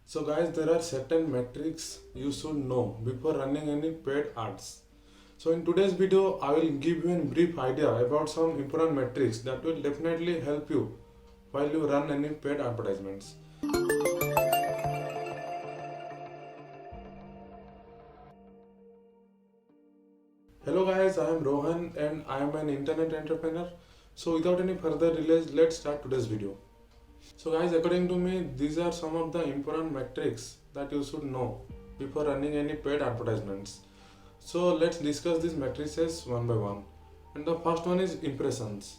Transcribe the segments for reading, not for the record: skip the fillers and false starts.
So guys, there are certain metrics you should know before running any paid ads. So in today's video, I will give you a brief idea about some important metrics that will definitely help you while you run any paid advertisements. Hello guys, I am Rohan and I am an internet entrepreneur. So without any further delays, let's start today's video. So guys, according to me, these are some of the important metrics that you should know before running any paid advertisements. So let's discuss these matrices one by one. And the first one is impressions.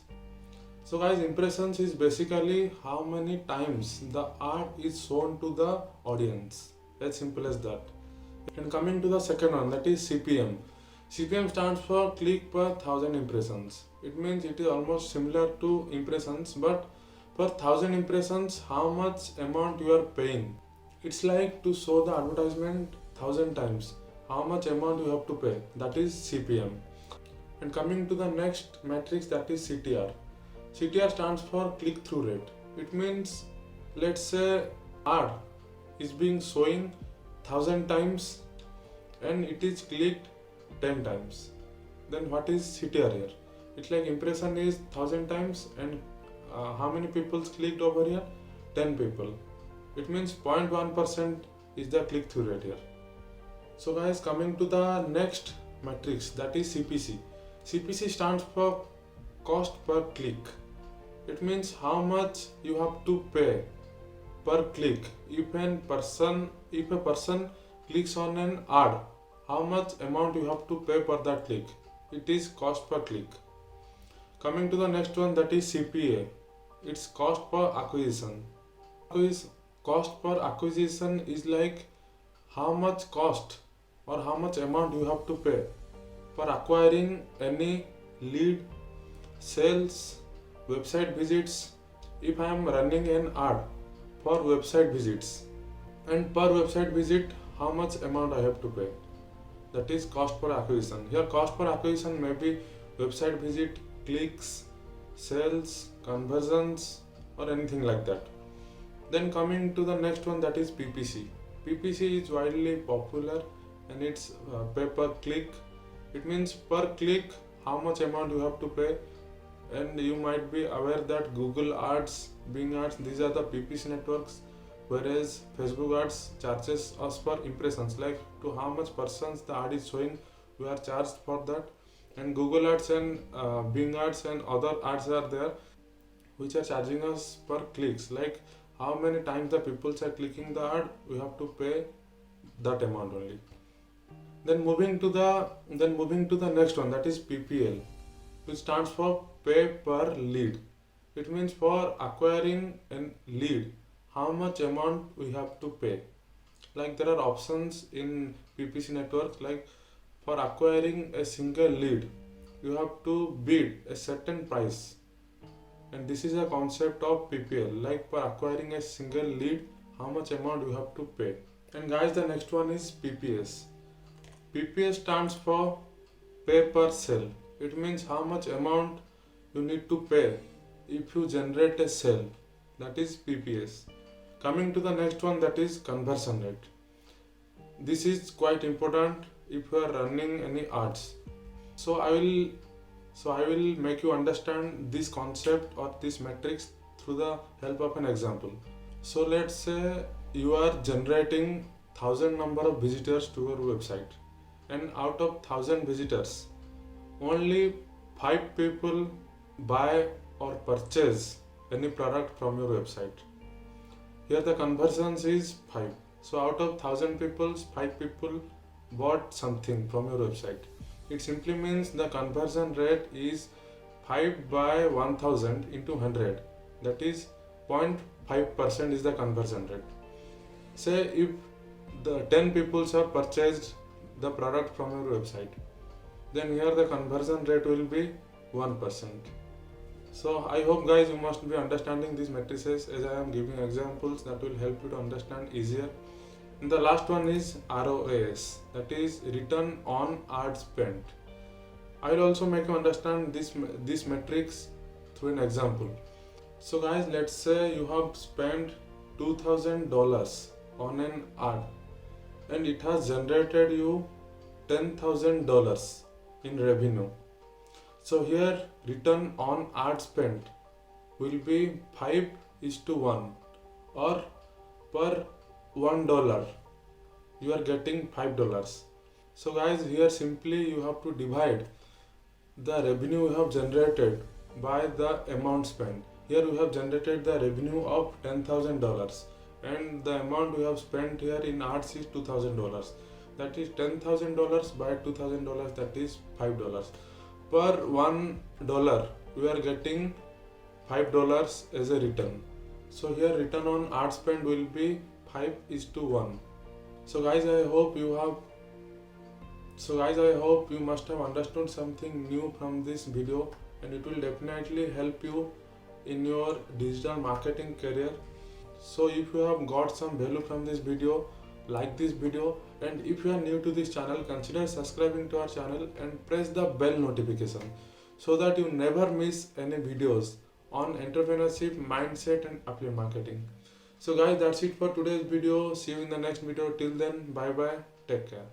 So guys, impressions is basically how many times the ad is shown to the audience. As simple as that. And coming to the second one, that is CPM. CPM stands for click per thousand impressions. It means it is almost similar to impressions, but per thousand impressions, how much amount you are paying. It's like to show the advertisement 1,000 times. How much amount you have to pay, that is CPM. And coming to the next matrix, that is CTR. CTR stands for click-through rate. It means, let's say ad is being showing 1,000 times and it is clicked 10 times. Then what is CTR here? It's like impression is 1,000 times and how many people clicked over here? 10 people. It means 0.1% is the click-through rate here. So guys, coming to the next matrix, that is CPC. CPC stands for cost per click. It means how much you have to pay per click. If a person clicks on an ad, how much amount you have to pay per that click. It is cost per click. Coming to the next one, that is CPA. It's cost per acquisition. Cost per acquisition is like how much cost or how much amount you have to pay for acquiring any lead, sales, website visits. If I am running an ad for website visits, and per website visit, how much amount I have to pay. That is cost per acquisition. Here cost per acquisition may be website visit, clicks, sales, conversions, or anything like that. Then coming to the next one, that is PPC. PPC is widely popular and it's pay per click. It means per click how much amount you have to pay. And you might be aware that Google ads, Bing ads, these are the PPC networks, whereas Facebook ads charges us for impressions, like to how much persons the ad is showing, we are charged for that. And Google ads and Bing ads and other ads are there which are charging us per clicks, like how many times the people are clicking the ad, we have to pay that amount only. Then moving to the next one, that is PPL, which stands for pay per lead. It means for acquiring a lead, how much amount we have to pay. Like there are options in PPC networks, like for acquiring a single lead, you have to bid a certain price. And this is a concept of PPL, like for acquiring a single lead, how much amount you have to pay. And guys, the next one is PPS. PPS stands for pay per sale. It means how much amount you need to pay if you generate a sale. That is PPS. Coming to the next one, that is conversion rate. This is quite important if you are running any ads. So I will make you understand this concept or this matrix through the help of an example. So let's say you are generating 1,000 number of visitors to your website, and out of 1,000 visitors, only 5 people buy or purchase any product from your website. Here the conversions is 5. So out of 1,000 people, 5 people bought something from your website. It simply means the conversion rate is 5 by 1000 into 100. That is 0.5% is the conversion rate. Say if the 10 people have purchased the product from your website, then here the conversion rate will be 1%. So I hope guys you must be understanding these matrices as I am giving examples that will help you to understand easier. And the last one is ROAS, that is return on ad spent. I will also make you understand this metrics through an example. So guys, let's say you have spent $2,000 on an ad and it has generated you $10,000 in revenue. So here return on ad spent will be 5:1, or per $1 you are getting $5. So guys, here simply you have to divide the revenue you have generated by the amount spent. Here we have generated the revenue of $10,000 and the amount we have spent here in ads is $2,000. That is $10,000 by $2,000, that is $5. Per $1 we are getting $5 as a return. So here return on ad spend will be 5:1. So guys, I hope you must have understood something new from this video, and it will definitely help you in your digital marketing career. So if you have got some value from this video, like this video, and if you are new to this channel, consider subscribing to our channel and press the bell notification so that you never miss any videos on entrepreneurship, mindset and affiliate marketing. So guys, that's it for today's video. See you in the next video. Till then, bye bye, take care.